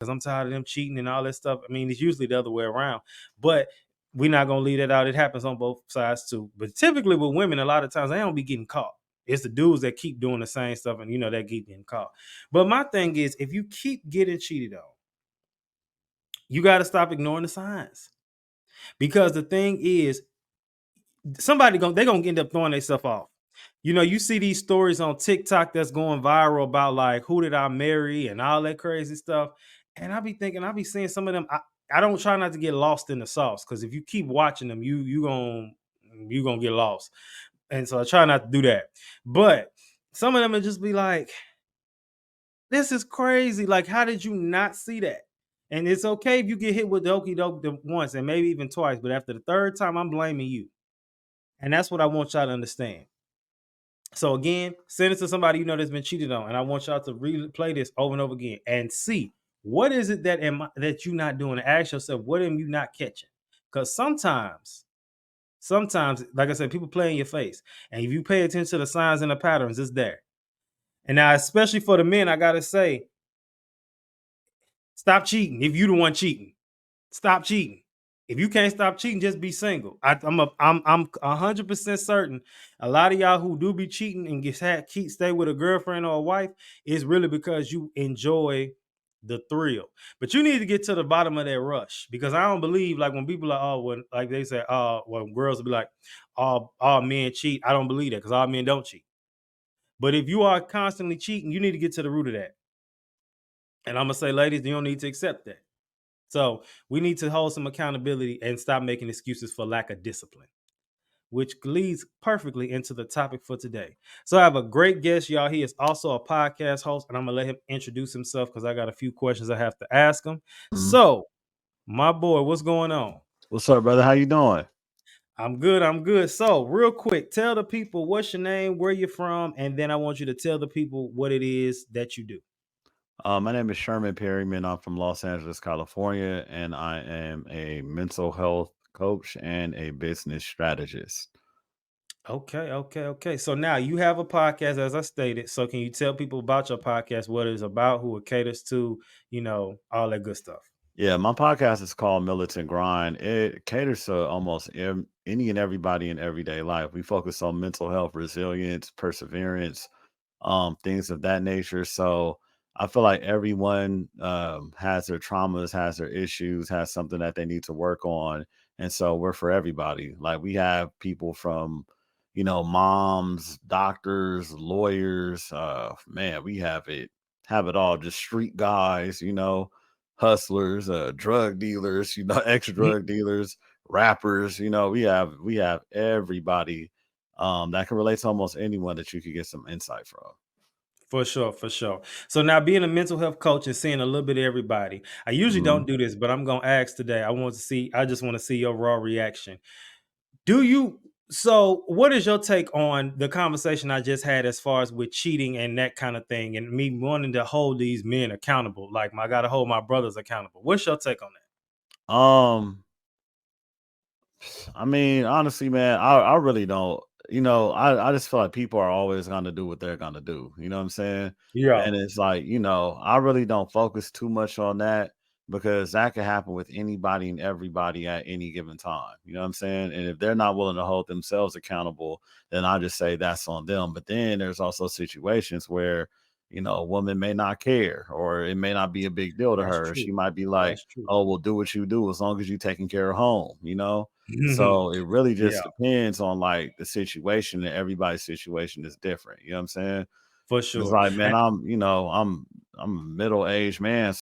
because I'm tired of them cheating and all that stuff. I mean, it's usually the other way around, but we're not gonna leave that out. It happens on both sides too. But typically with women, a lot of times they don't be getting caught. It's the dudes that keep doing the same stuff, and that keep getting caught. But my thing is, if you keep getting cheated on, you got to stop ignoring the signs. Because the thing is, they're gonna end up throwing their stuff off. You see these stories on TikTok that's going viral about like who did I marry and all that crazy stuff. And I be seeing some of them. I don't try not to get lost in the sauce, because if you keep watching them, you gonna get lost. And so I try not to do that. But some of them will just be like, this is crazy. Like, how did you not see that? And it's okay if you get hit with the okey doke once and maybe even twice, but after the third time, I'm blaming you. And that's what I want y'all to understand. So again, send it to somebody that's been cheated on, and I want y'all to replay this over and over again and see what is it that you're not doing. And ask yourself, what am you not catching? Because sometimes, like I said, people play in your face, and if you pay attention to the signs and the patterns, it's there. And now, especially for the men, I gotta say, stop cheating. If you the one cheating, stop cheating. If you can't stop cheating, just be single. I'm 100% certain a lot of y'all who do be cheating and stay with a girlfriend or a wife is really because you enjoy the thrill. But you need to get to the bottom of that rush, because I don't believe, like, when people are when like they say, when girls will be like, all men cheat. I don't believe that, because all men don't cheat. But if you are constantly cheating, you need to get to the root of that. And I'm gonna say, ladies, you don't need to accept that. So we need to hold some accountability and stop making excuses for lack of discipline, which leads perfectly into the topic for today. So I have a great guest, y'all. He is also a podcast host, and I'm going to let him introduce himself because I got a few questions I have to ask him. Mhm. So, my boy, what's going on? What's up, brother? How you doing? I'm good. So, real quick, tell the people what's your name, where you're from, and then I want you to tell the people what it is that you do. My name is Sherman Perryman. I'm from Los Angeles, California, and I am a mental health coach and a business strategist. Okay. So now you have a podcast, as I stated. So can you tell people about your podcast, what it's about, who it caters to, all that good stuff? Yeah, my podcast is called Militant Grind. It caters to almost any and everybody in everyday life. We focus on mental health, resilience, perseverance, things of that nature. So I feel like everyone has their traumas, has their issues, has something that they need to work on. And so we're for everybody. Like, we have people from, moms, doctors, lawyers, man, we have it all. Just street guys, hustlers, drug dealers, ex-drug dealers, rappers, we have everybody that can relate to almost anyone that you could get some insight from. For sure. So now, being a mental health coach and seeing a little bit of everybody, I usually Mhm. don't do this, but I'm gonna ask today. I just want to see your raw reaction. Do you So what is your take on the conversation I just had, as far as with cheating and that kind of thing, and me wanting to hold these men accountable? Like, I gotta hold my brothers accountable. What's your take on Um, I mean, honestly, man, I really don't. I just feel like people are always gonna do what they're gonna do. You know what I'm saying? that? Yeah. And it's like, I really don't focus too much on that, because that could happen with anybody and everybody at any given time. You know what I'm saying? And if they're not willing to hold themselves accountable, then I just say that's on them. But then there's also situations where, a woman may not care, or it may not be a big deal to That's her. She true. might be like, That's true. oh, well, do what you do as long as you're taking care of home. So it really just Yeah, depends on, like, the situation, and everybody's situation is different. You know what I'm saying? for It's sure. like, man, I'm a middle-aged man,